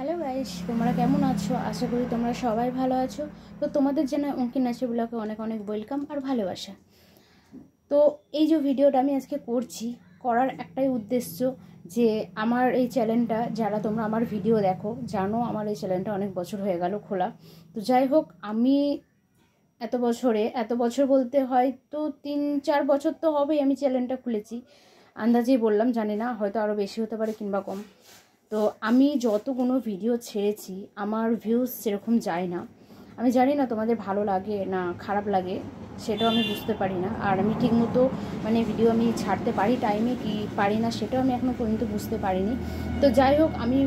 Hello guys, তোমরা কেমন আছো? আশা করি তোমরা সবাই ভালো আছো। তো তোমাদের জন্য অঙ্কিন নাচি ব্লগে অনেক অনেক ওয়েলকাম আর ভালোবাসা। তো এই যে ভিডিওটা আমি আজকে করার একটাই উদ্দেশ্য যে আমার এই চ্যানেলটা, যারা তোমরা আমার ভিডিও দেখো জানো আমার এই চ্যানেলটা অনেক বছর হয়ে গেল খোলা। তো যাই হোক, আমি এত বছর বলতে হয়তো 3-4 বছর তো হবেই আমি চ্যানেলটা খুলেছি। আন্দাজেই বললাম, জানি না, হয়তো আরও বেশি হতে পারে কিংবা কম। তো আমি যতগুলো ভিডিও ছেড়েছি আমার ভিউজ সেরকম যায় না। আমি জানি না তোমাদের ভালো লাগে না খারাপ লাগে, সেটাও আমি বুঝতে পারি না। আর আমি ঠিকমতো ভিডিও আমি ছাড়তে পারি টাইমে কি পারি না, সেটাও আমি এখনও পর্যন্ত বুঝতে পারিনি। তো যাই হোক, আমি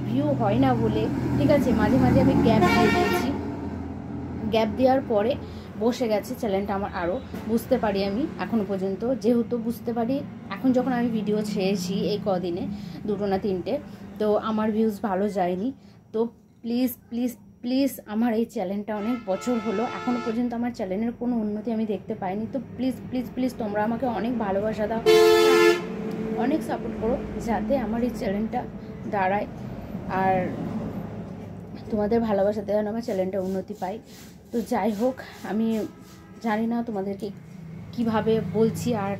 ভিউ হয় না বলে ঠিক আছে, মাঝে মাঝে আমি গ্যাপ দিয়ে দিয়েছি। গ্যাপ দেওয়ার পরে বসে গেছে চ্যানেলটা আমার। আরও বুঝতে পারি আমি এখনও পর্যন্ত, যেহেতু বুঝতে পারি এখন যখন আমি ভিডিও ছেড়েছি এই কদিনে 2 না 3টে, তো আমার ভিউজ ভালো যায়নি। তো প্লিজ প্লিজ প্লিজ, আমার এই চ্যানেলটা অনেক বছর হলো, এখনও পর্যন্ত আমার চ্যানেলের কোনো উন্নতি আমি দেখতে পাইনি। তো প্লিজ প্লিজ প্লিজ তোমরা আমাকে অনেক ভালোবাসা দাও, অনেক সাপোর্ট করো, যাতে আমার এই চ্যানেলটা দাঁড়ায়। আর তোমাদের ভালোবাসাতে যেন আমার চ্যানেলটা উন্নতি পাই। তো যাই হোক, আমি জানি না তোমাদেরকে কিভাবে বলছি আর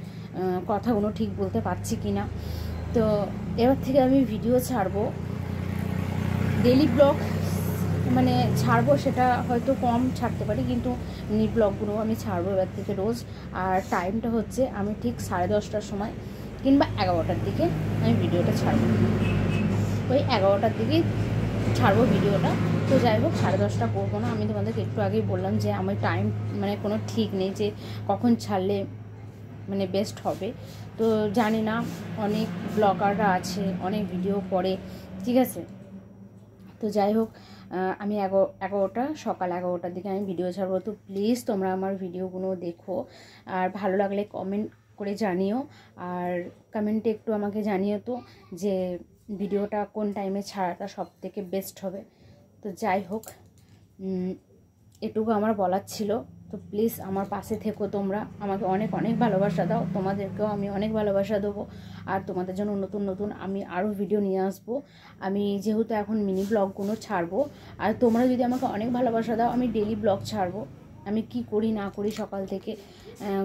কথাগুলো ঠিক বলতে পারছি কি না। তো এবার থেকে আমি ভিডিও ছাড়বো, ডেইলি ব্লগ ছাড়বো, সেটা হয়তো কম ছাড়তে পারি, কিন্তু মিনি ব্লগগুলো আমি ছাড়বো এবার থেকে রোজ। আর টাইমটা হচ্ছে আমি ঠিক 10:30টার সময় কিংবা 11টার দিকে আমি ভিডিওটা ছাড়বো। ওই 11টার দিকেই ছাড়বো ভিডিওটা। তো যাই হোক, 10:30টা করবো না। আমি তোমাদেরকে একটু আগেই বললাম যে আমার টাইম কোনো ঠিক নেই যে কখন ছাড়লে বেস্ট হবে। তো জানি না, অনেক ব্লগাররা আছে, অনেক ভিডিও করে, ঠিক আছে। তো যাই হোক, আমি সকাল 11টার দিকে আমি ভিডিও ছাড়বো। তো প্লিজ তোমরা আমার ভিডিওগুলো দেখো, আর ভালো লাগলে কমেন্ট করে জানিও। আর কমেন্টে একটু আমাকে জানিও তো যে ভিডিওটা কোন টাইমে ছাড়াটা সব থেকে বেস্ট হবে। তো যাই হোক, এটুকু আমার বলার ছিল। তো প্লিজ আমার পাশে থেকো, তোমরা আমাকে অনেক অনেক ভালোবাসা দাও, তোমাদেরকেও আমি অনেক ভালোবাসা দেবো। আর তোমাদের জন্য নতুন নতুন আমি আরও ভিডিও নিয়ে আসবো। আমি যেহেতু এখন মিনি ব্লগগুলো ছাড়বো, আর তোমরা যদি আমাকে অনেক ভালোবাসা দাও আমি ডেইলি ব্লগ ছাড়বো। আমি কি করি না করি সকাল থেকে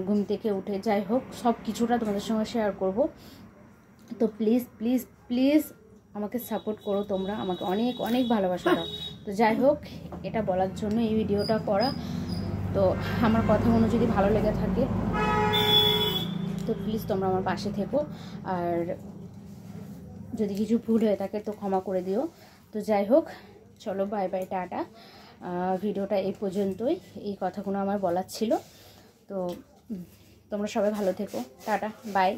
ঘুম থেকে উঠে, যাই হোক, সব কিছুটা তোমাদের সঙ্গে শেয়ার করব। তো প্লিজ প্লিজ প্লিজ আমাকে সাপোর্ট করো, তোমরা আমাকে অনেক অনেক ভালোবাসা দাও। তো যাই হোক, এটা বলার জন্য এই ভিডিওটা করা। তো আমার কথাগুলো যদি ভালো লেগে থাকে তো প্লিজ তোমরা আমার পাশে থেকো, আর যদি কিছু ভুল হয়ে থাকে তো ক্ষমা করে দিও। তো যাই হোক, চলো বাই বাই, টাটা। ভিডিওটা এই পর্যন্তই, এই কথাগুলো আমার বলার ছিল। তো তোমরা সবাই ভালো থেকো, টাটা বাই।